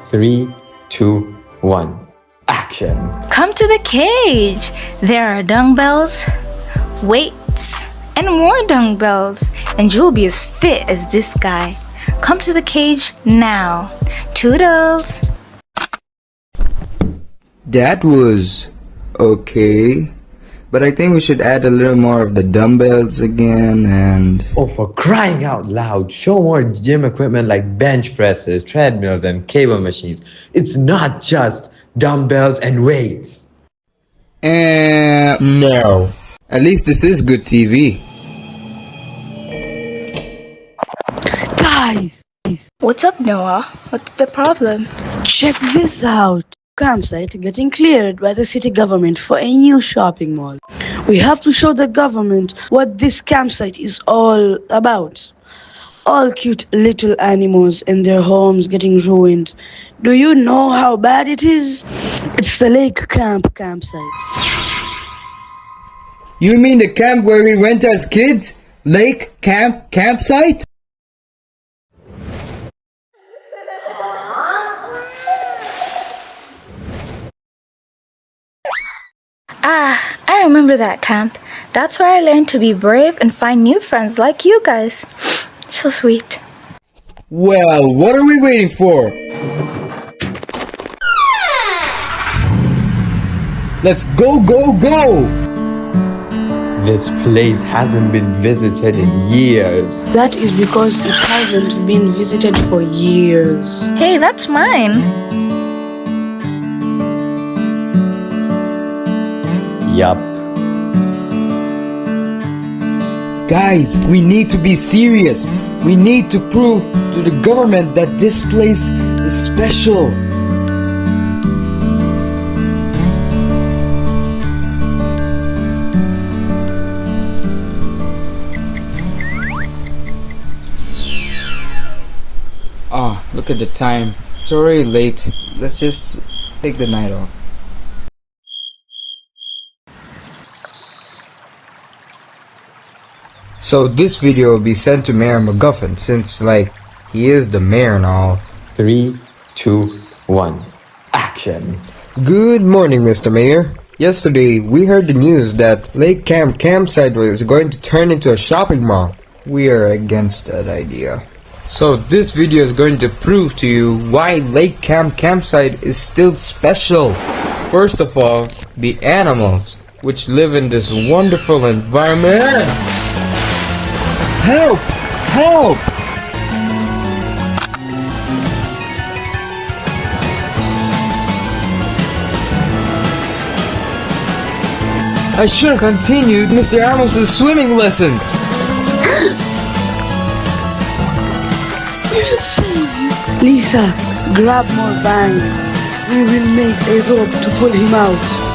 3, 2, 1. Action! Come to the cage! There are dumbbells, weights, and more dumbbells, and you'll be as fit as this guy. Come to the cage now. Toodles! That was okay, but I think we should add a little more of the dumbbells again and... Oh, for crying out loud, show more gym equipment like bench presses, treadmills, and cable machines. It's not just dumbbells and weights. No. At least this is good TV. Guys, What's up, Noah? What's the problem? check this out. Campsite getting cleared by the city government for a new shopping mall. We have to show the government what this campsite is all about. All cute little animals and their homes getting ruined. Do you know how bad it is? It's the Lake Camp campsite. You mean the camp where we went as kids? Lake Camp Campsite? I remember that camp. That's where I learned to be brave and find new friends like you guys. So sweet. Well, what are we waiting for? Let's go, go, go! This place hasn't been visited in years. That is because it hasn't been visited for years. Hey, that's mine. Yup. Guys, we need to be serious. We need to prove to the government that this place is special. Oh, look at the time. It's already late. Let's just take the night off. So this video will be sent to Mayor Mcguffin since, like, he is the mayor and all. 3, 2, 1. Action! Good morning, Mr. Mayor. Yesterday, we heard the news that Lake Camp Campsite was going to turn into a shopping mall. We are against that idea. So this video is going to prove to you why Lake Camp Campsite is still special. First of all, the animals, which live in this wonderful environment. Help! Help! I should have continued Mr. Amos' swimming lessons. Lisa, grab more vines. We will make a rope to pull him out.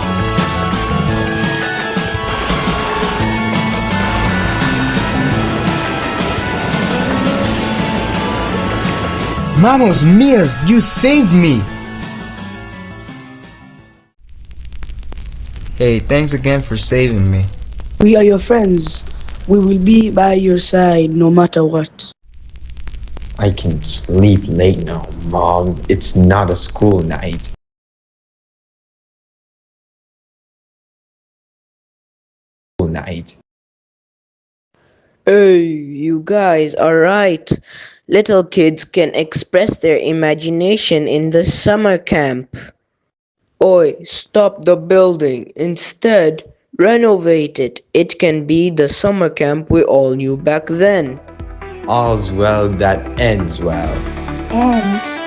Mamos Mias, you saved me! Hey, thanks again for saving me. We are your friends. We will be by your side no matter what. I can sleep late now, Mom. It's not a school night. Hey, you guys are right. Little kids can express their imagination in the summer camp. Oi, stop the building. Instead, renovate it. It can be the summer camp we all knew back then. All's well that ends well. And